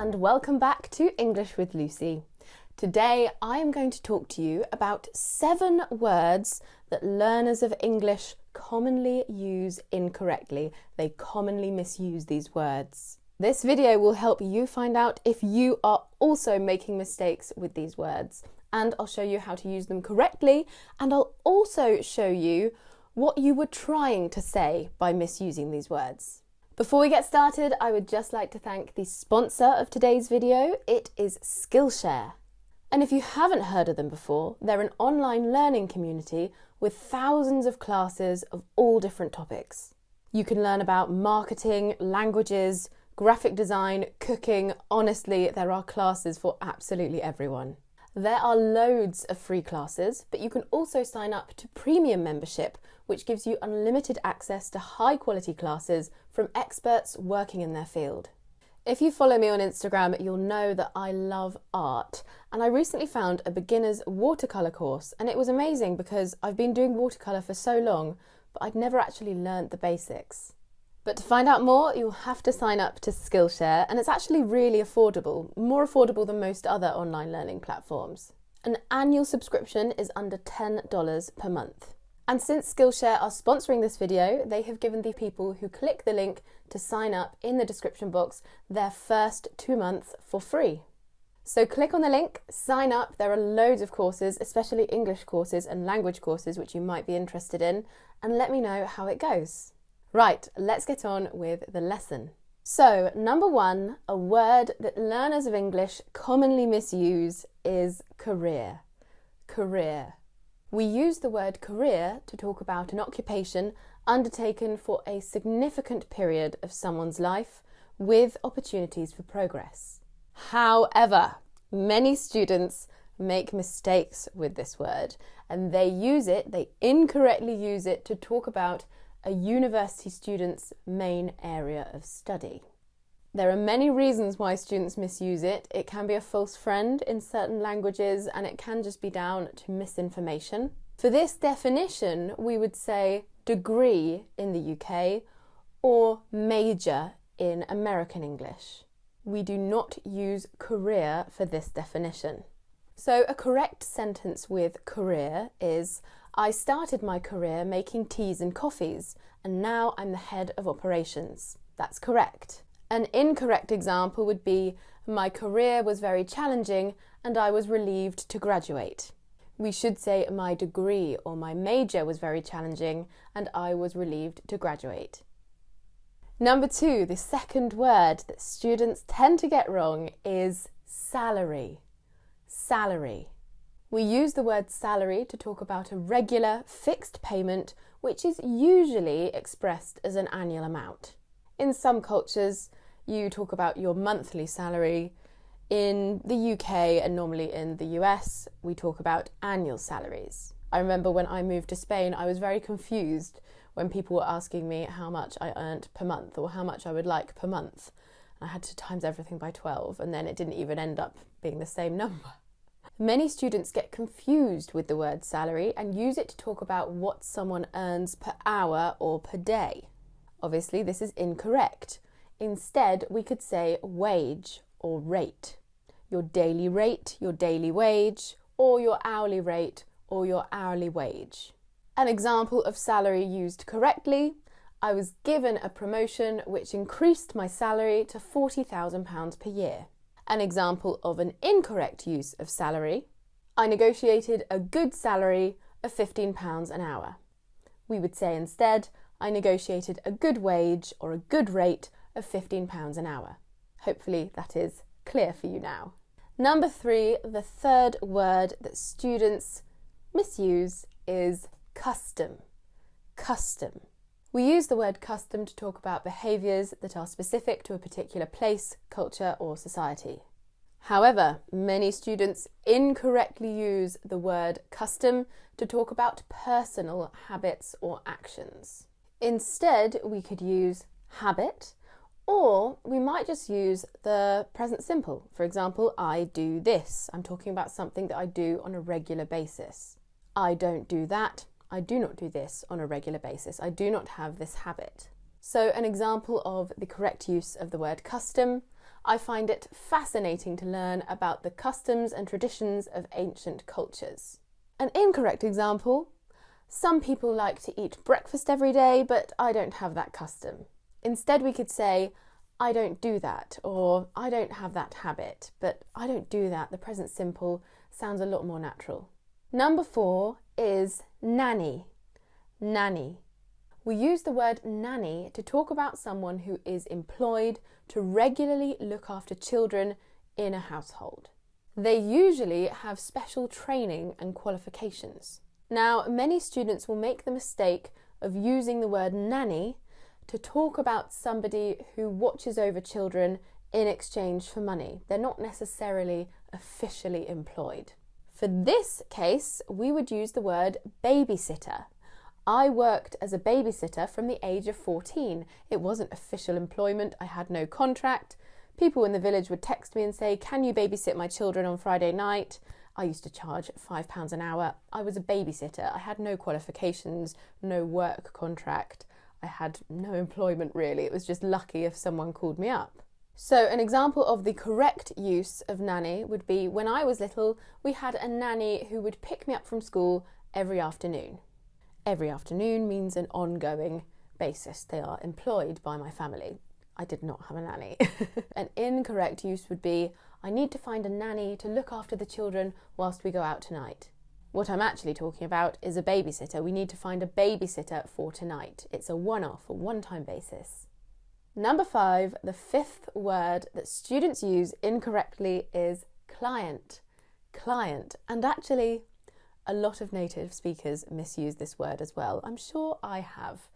and welcome back to English with Lucy. Today I am going to talk to you about 7 words that learners of English commonly use incorrectly. They commonly misuse these words. This video will help you find out if you are also making mistakes with these words, and I'll show you how to use them correctly, and I'll also show you what you were trying to say by misusing these words. Before we get started, I would just like to thank the sponsor of today's video. It is Skillshare. And if you haven't heard of them before, they're an online learning community with thousands of classes of all different topics. You can learn about marketing, languages, graphic design, cooking. Honestly, there are classes for absolutely everyone. There are loads of free classes, but you can also sign up to premium membership, which gives you unlimited access to high quality classes from experts working in their field. If you follow me on Instagram, you'll know that I love art, and I recently found a beginner's watercolour course, and it was amazing because I've been doing watercolour for so long, but I'd never actually learnt the basics. But to find out more, you'll have to sign up to Skillshare, and it's actually really affordable, more affordable than most other online learning platforms. An annual subscription is under $10 per month. And since Skillshare are sponsoring this video, they have given the people who click the link to sign up in the description box their first 2 months for free. So click on the link, sign up. There are loads of courses, especially English courses and language courses, which you might be interested in, and let me know how it goes. Right, let's get on with the lesson. So, number 1, a word that learners of English commonly misuse is career. Career. We use the word career to talk about an occupation undertaken for a significant period of someone's life with opportunities for progress. However, many students make mistakes with this word, and they incorrectly use it to talk about a university student's main area of study. There are many reasons why students misuse it. It can be a false friend in certain languages, and it can just be down to misinformation. For this definition, we would say degree in the UK or major in American English. We do not use career for this definition. So a correct sentence with career is, I started my career making teas and coffees, and now I'm the head of operations. That's correct. An incorrect example would be, my career was very challenging and I was relieved to graduate. We should say, my degree or my major was very challenging and I was relieved to graduate. Number 2, the second word that students tend to get wrong is salary. Salary. We use the word salary to talk about a regular, fixed payment, which is usually expressed as an annual amount. In some cultures, you talk about your monthly salary. In the UK and normally in the US, we talk about annual salaries. I remember when I moved to Spain, I was very confused when people were asking me how much I earned per month or how much I would like per month. I had to times everything by 12, and then it didn't even end up being the same number. Many students get confused with the word salary and use it to talk about what someone earns per hour or per day. Obviously, this is incorrect. Instead, we could say wage or rate. Your daily rate, your daily wage, or your hourly rate or your hourly wage. An example of salary used correctly: I was given a promotion which increased my salary to £40,000 per year. An example of an incorrect use of salary: I negotiated a good salary of £15 an hour. We would say instead, I negotiated a good wage or a good rate of £15 an hour. Hopefully that is clear for you now. Number 3, the third word that students misuse is custom. Custom. We use the word custom to talk about behaviours that are specific to a particular place, culture or society. However, many students incorrectly use the word custom to talk about personal habits or actions. Instead, we could use habit, or we might just use the present simple. For example, I do this. I'm talking about something that I do on a regular basis. I don't do that. I do not do this on a regular basis. I do not have this habit. So an example of the correct use of the word custom: I find it fascinating to learn about the customs and traditions of ancient cultures. An incorrect example: some people like to eat breakfast every day, but I don't have that custom. Instead, we could say, I don't do that, or I don't have that habit, but I don't do that. The present simple sounds a lot more natural. Number 4 is nanny. Nanny. We use the word nanny to talk about someone who is employed to regularly look after children in a household. They usually have special training and qualifications. Now, many students will make the mistake of using the word nanny to talk about somebody who watches over children in exchange for money. They're not necessarily officially employed. For this case, we would use the word babysitter. I worked as a babysitter from the age of 14. It wasn't official employment. I had no contract. People in the village would text me and say, "Can you babysit my children on Friday night?" I used to charge £5 an hour. I was a babysitter. I had no qualifications, no work contract. I had no employment really. It was just lucky if someone called me up. So an example of the correct use of nanny would be when I was little, we had a nanny who would pick me up from school every afternoon. Every afternoon means an ongoing basis. They are employed by my family. I did not have a nanny. An incorrect use would be, I need to find a nanny to look after the children whilst we go out tonight. What I'm actually talking about is a babysitter. We need to find a babysitter for tonight. It's a one-off, a one-time basis. Number 5, the 5th word that students use incorrectly is client. Client. And actually, a lot of native speakers misuse this word as well. I'm sure I have.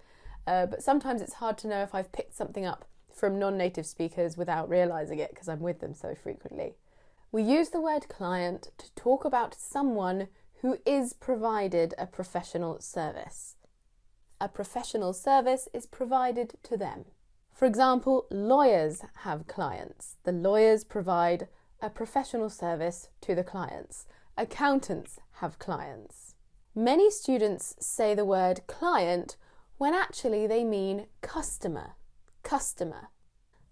But sometimes it's hard to know if I've picked something up from non-native speakers without realising it because I'm with them so frequently. We use the word client to talk about someone who is provided a professional service. A professional service is provided to them. For example, lawyers have clients. The lawyers provide a professional service to the clients. Accountants have clients. Many students say the word client when actually they mean customer. Customer.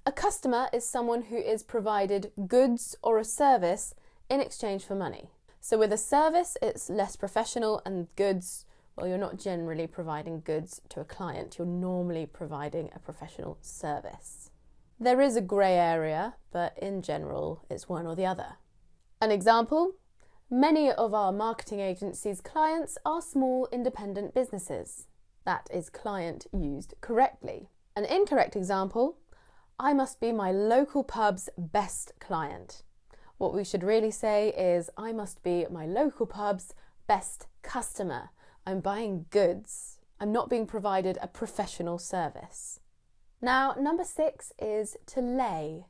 A customer is someone who is provided goods or a service in exchange for money. So with a service, it's less professional, and goods, well, you're not generally providing goods to a client. You're normally providing a professional service. There is a grey area, but in general, it's one or the other. An example: many of our marketing agency's clients are small independent businesses. That is client used correctly. An incorrect example: I must be my local pub's best client. What we should really say is, I must be my local pub's best customer. I'm buying goods. I'm not being provided a professional service. Now, number 6 is to lay.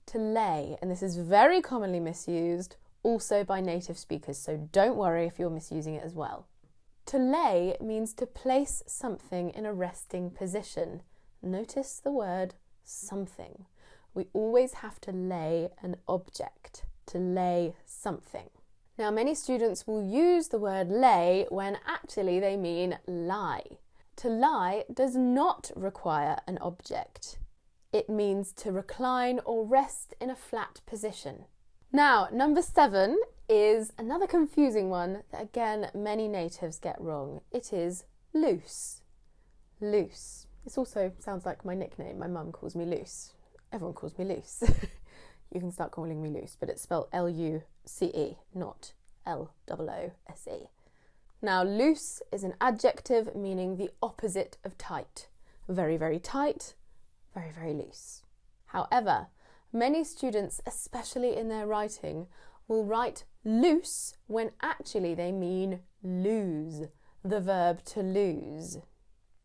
To lay, and this is very commonly misused also by native speakers, so don't worry if you're misusing it as well. To lay means to place something in a resting position. Notice the word something. We always have to lay an object, to lay something. Now, many students will use the word lay when actually they mean lie. To lie does not require an object. It means to recline or rest in a flat position. Now, number 7 is another confusing one that, again, many natives get wrong. It is loose. Loose. This also sounds like my nickname. My mum calls me Loose. Everyone calls me Loose. You can start calling me Loose, but it's spelled L-U-C-E, not L-O-O-S-E. Now, loose is an adjective meaning the opposite of tight. Very, very tight, very, very loose. However, many students, especially in their writing, will write loose when actually they mean lose, the verb to lose,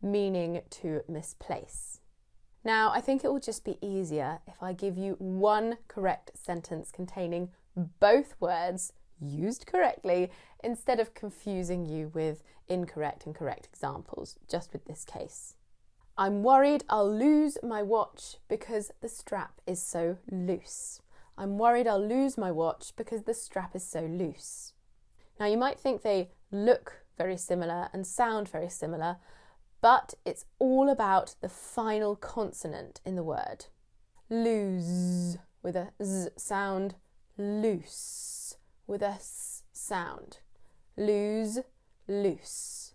meaning to misplace. Now, I think it will just be easier if I give you one correct sentence containing both words used correctly instead of confusing you with incorrect and correct examples, just with this case. I'm worried I'll lose my watch because the strap is so loose. I'm worried I'll lose my watch because the strap is so loose. Now, you might think they look very similar and sound very similar, but it's all about the final consonant in the word. Lose, with a z sound. Loose with a s sound. Lose, loose.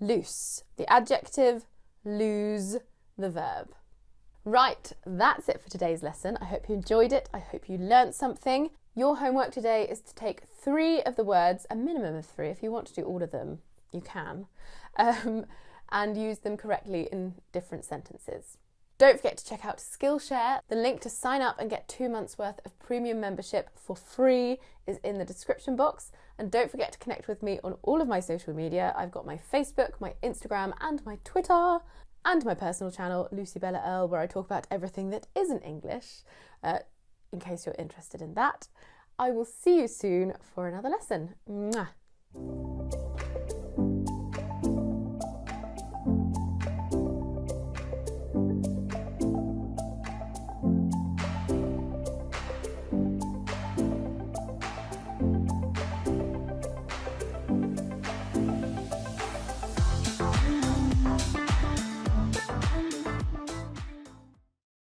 Loose, the adjective, lose, the verb. Right, that's it for today's lesson. I hope you enjoyed it. I hope you learnt something. Your homework today is to take 3 of the words, a minimum of 3. If you want to do all of them, you can, and use them correctly in different sentences. Don't forget to check out Skillshare. The link to sign up and get 2 months worth of premium membership for free is in the description box. And don't forget to connect with me on all of my social media. I've got my Facebook, my Instagram and my Twitter, and my personal channel, Lucy Bella Earle, where I talk about everything that isn't English, in case you're interested in that. I will see you soon for another lesson. Mwah.